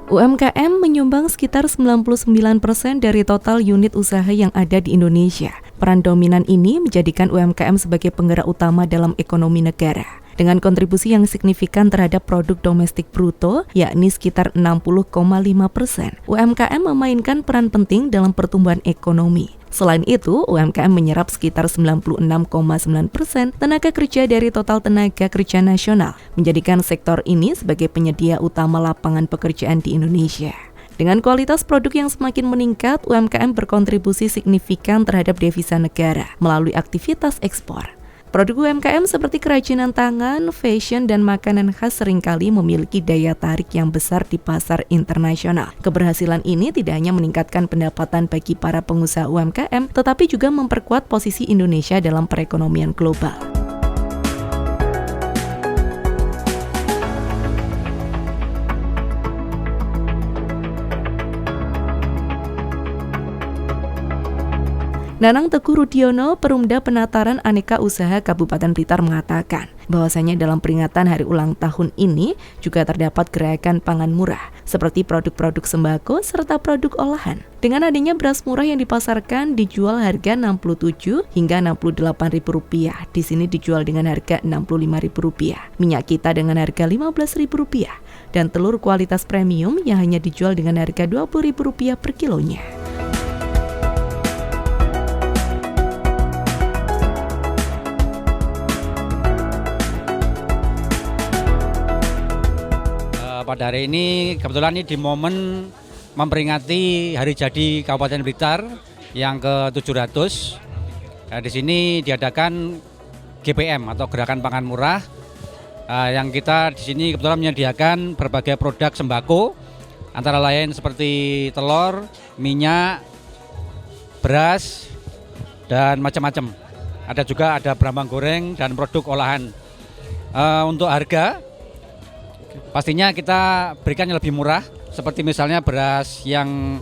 UMKM menyumbang sekitar 99% dari total unit usaha yang ada di Indonesia. Peran dominan ini menjadikan UMKM sebagai penggerak utama dalam ekonomi negara. Dengan kontribusi yang signifikan terhadap produk domestik bruto, yakni sekitar 60,5%, UMKM memainkan peran penting dalam pertumbuhan ekonomi. Selain itu, UMKM menyerap sekitar 96,9% tenaga kerja dari total tenaga kerja nasional, menjadikan sektor ini sebagai penyedia utama lapangan pekerjaan di Indonesia. Dengan kualitas produk yang semakin meningkat, UMKM berkontribusi signifikan terhadap devisa negara melalui aktivitas ekspor. Produk UMKM seperti kerajinan tangan, fashion, dan makanan khas seringkali memiliki daya tarik yang besar di pasar internasional. Keberhasilan ini tidak hanya meningkatkan pendapatan bagi para pengusaha UMKM, tetapi juga memperkuat posisi Indonesia dalam perekonomian global. Nanang Teguh Rudiono, Perumda Penataran Aneka Usaha Kabupaten Blitar mengatakan bahwasanya dalam peringatan hari ulang tahun ini juga terdapat gerakan pangan murah seperti produk-produk sembako serta produk olahan. Dengan adanya beras murah yang dipasarkan dijual harga Rp67 hingga Rp68.000. Di sini dijual dengan harga Rp65.000. Minyak kita dengan harga Rp15.000 dan telur kualitas premium yang hanya dijual dengan harga Rp20.000 per kilonya. Pada hari ini kebetulan ini di momen memperingati hari jadi Kabupaten Blitar yang ke-700. Nah, di sini diadakan GPM atau Gerakan Pangan Murah yang kita di sini kebetulan menyediakan berbagai produk sembako antara lain seperti telur, minyak, beras dan macam-macam. Ada brambang goreng dan produk olahan. Untuk harga pastinya kita berikan yang lebih murah, seperti misalnya beras yang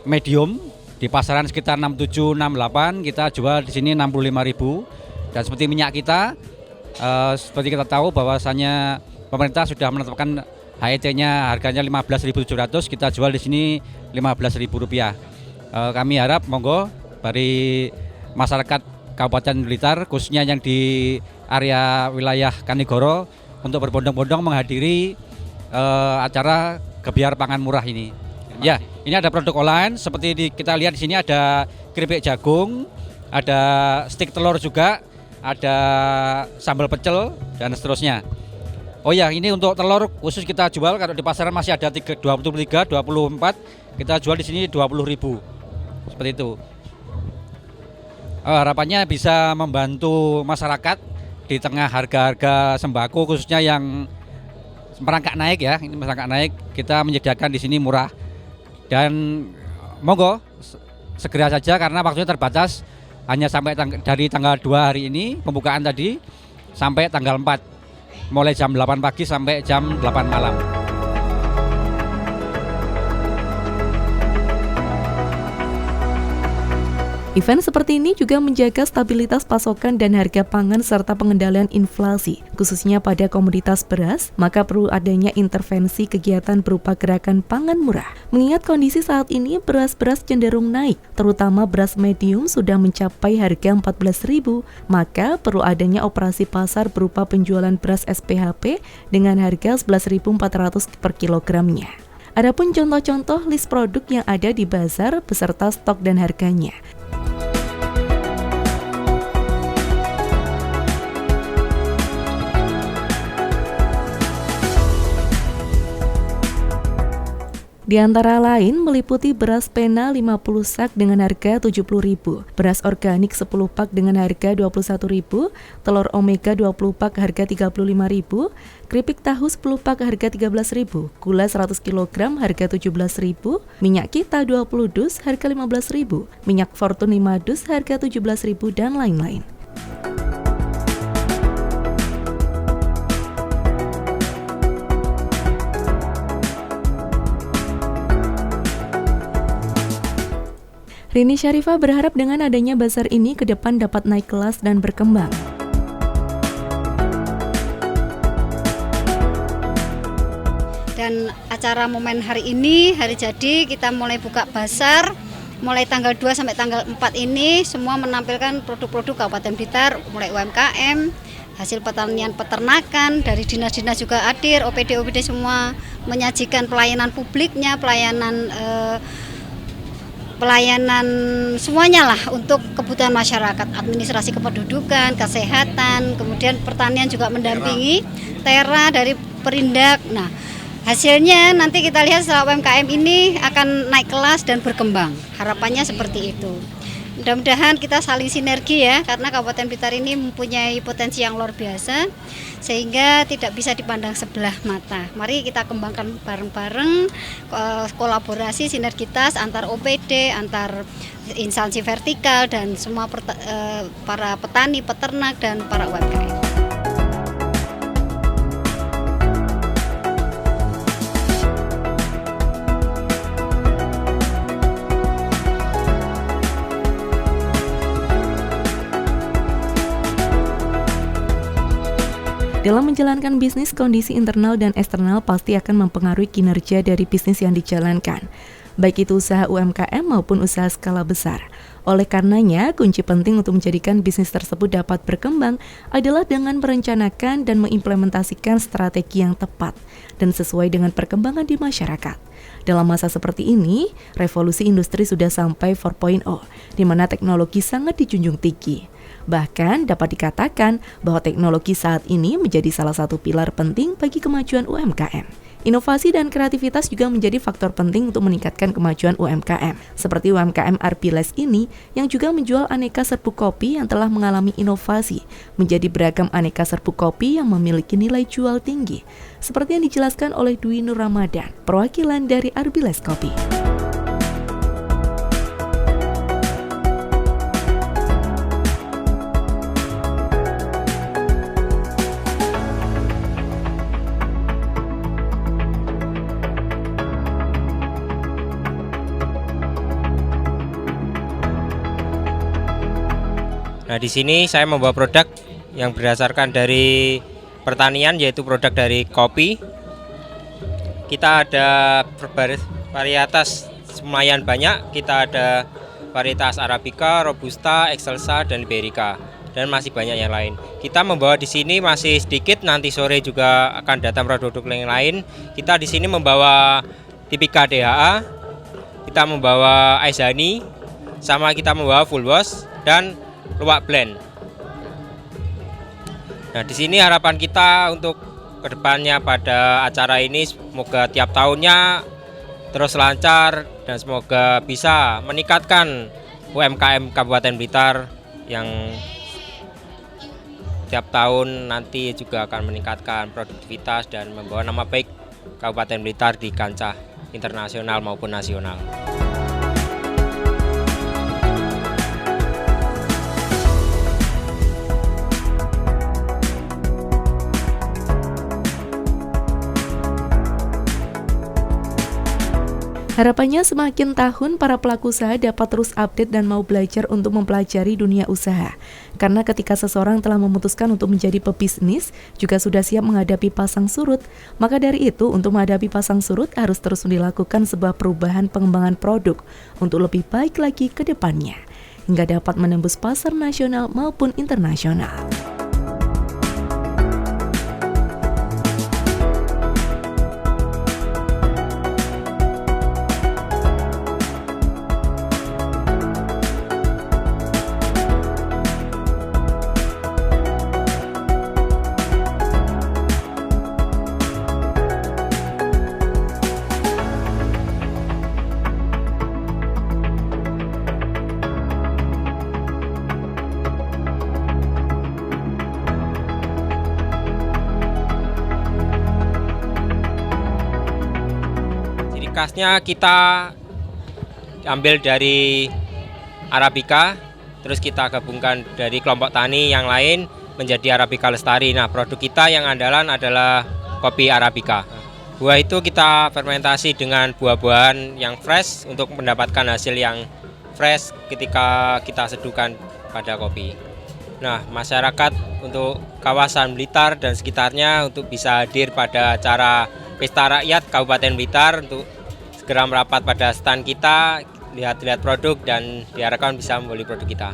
medium di pasaran sekitar 67, 68, kita jual di sini 65.000. Dan seperti minyak kita, seperti kita tahu bahwasanya pemerintah sudah menetapkan HET-nya harganya 15.700, kita jual di sini Rp15.000. Kami harap monggo dari masyarakat Kabupaten Blitar, khususnya yang di area wilayah Kanigoro, untuk berbondong-bondong menghadiri acara Gebyar Pangan Murah ini. Ya, ini ada produk olahan seperti kita lihat di sini ada keripik jagung, ada stik telur juga, ada sambal pecel dan seterusnya. Oh ya, ini untuk telur khusus kita jual kalau di pasaran masih ada 23, 24, kita jual di sini 20.000. Seperti itu. Harapannya bisa membantu masyarakat di tengah harga-harga sembako khususnya yang merangkak naik ya, ini merangkak naik, kita menyediakan di sini murah. Dan monggo segera saja karena waktunya terbatas, hanya sampai dari tanggal 2 hari ini pembukaan tadi sampai tanggal 4, mulai jam 8 pagi sampai jam 8 malam. Event seperti ini juga menjaga stabilitas pasokan dan harga pangan serta pengendalian inflasi, khususnya pada komoditas beras, maka perlu adanya intervensi kegiatan berupa gerakan pangan murah. Mengingat kondisi saat ini beras-beras cenderung naik, terutama beras medium sudah mencapai harga Rp14.000, maka perlu adanya operasi pasar berupa penjualan beras SPHP dengan harga Rp11.400 per kilogramnya. Adapun contoh-contoh list produk yang ada di bazar beserta stok dan harganya. Di antara lain meliputi beras pena 50 sak dengan harga Rp70.000, beras organik 10 pak dengan harga Rp21.000, telur omega 20 pak harga Rp35.000, keripik tahu 10 pak harga Rp13.000, gula 100 kg harga Rp17.000, minyak kita 20 dus harga Rp15.000, minyak Fortune 5 dus harga Rp17.000 dan lain-lain. Rini Syarifah berharap dengan adanya bazar ini ke depan dapat naik kelas dan berkembang. Dan acara momen hari ini, hari jadi, kita mulai buka pasar. Mulai tanggal 2 sampai tanggal 4 ini semua menampilkan produk-produk Kabupaten Blitar, mulai UMKM, hasil pertanian peternakan, dari dinas-dinas juga hadir, OPD semua menyajikan pelayanan publiknya, pelayanan semuanya lah untuk kebutuhan masyarakat, administrasi kependudukan, kesehatan, kemudian pertanian juga mendampingi, Tera dari Perindak. Nah, hasilnya nanti kita lihat setelah UMKM ini akan naik kelas dan berkembang. Harapannya seperti itu. Mudah-mudahan kita saling sinergi ya, karena Kabupaten Blitar ini mempunyai potensi yang luar biasa sehingga tidak bisa dipandang sebelah mata. Mari kita kembangkan bareng-bareng, kolaborasi sinergitas antar OPD, antar instansi vertikal dan semua para petani, peternak dan para UMKM. Dalam menjalankan bisnis, kondisi internal dan eksternal pasti akan mempengaruhi kinerja dari bisnis yang dijalankan, baik itu usaha UMKM maupun usaha skala besar. Oleh karenanya, kunci penting untuk menjadikan bisnis tersebut dapat berkembang adalah dengan merencanakan dan mengimplementasikan strategi yang tepat dan sesuai dengan perkembangan di masyarakat. Dalam masa seperti ini, revolusi industri sudah sampai 4.0, di mana teknologi sangat dijunjung tinggi. Bahkan dapat dikatakan bahwa teknologi saat ini menjadi salah satu pilar penting bagi kemajuan UMKM. Inovasi dan kreativitas juga menjadi faktor penting untuk meningkatkan kemajuan UMKM. Seperti UMKM Arbiles ini yang juga menjual aneka serbuk kopi yang telah mengalami inovasi menjadi beragam aneka serbuk kopi yang memiliki nilai jual tinggi. Seperti yang dijelaskan oleh Dwi Nur Ramadan, perwakilan dari Arbiles Kopi. Nah, di sini saya membawa produk yang berdasarkan dari pertanian, yaitu produk dari kopi. Kita ada varietas lumayan banyak. Kita ada varietas Arabica, Robusta, Excelsa, dan Liberica, dan masih banyak yang lain. Kita membawa di sini masih sedikit. Nanti sore juga akan datang produk-produk yang lain. Kita di sini membawa Tipika DHA, kita membawa Ice Honey, sama kita membawa Full Wash dan Luwak Blend. Nah, di sini harapan kita untuk kedepannya pada acara ini semoga tiap tahunnya terus lancar dan semoga bisa meningkatkan UMKM Kabupaten Blitar yang tiap tahun nanti juga akan meningkatkan produktivitas dan membawa nama baik Kabupaten Blitar di kancah internasional maupun nasional. Harapannya semakin tahun para pelaku usaha dapat terus update dan mau belajar untuk mempelajari dunia usaha. Karena ketika seseorang telah memutuskan untuk menjadi pebisnis, juga sudah siap menghadapi pasang surut. Maka dari itu, untuk menghadapi pasang surut harus terus dilakukan sebuah perubahan pengembangan produk untuk lebih baik lagi ke depannya, hingga dapat menembus pasar nasional maupun internasional. Khasnya kita ambil dari Arabica, terus kita gabungkan dari kelompok tani yang lain menjadi Arabica Lestari. Nah, produk kita yang andalan adalah kopi Arabica. Buah itu kita fermentasi dengan buah-buahan yang fresh untuk mendapatkan hasil yang fresh ketika kita seduhkan pada kopi. Nah, masyarakat untuk kawasan Blitar dan sekitarnya untuk bisa hadir pada acara Pesta Rakyat Kabupaten Blitar untuk segera merapat pada stand kita, lihat-lihat produk dan diharapkan bisa membeli produk kita.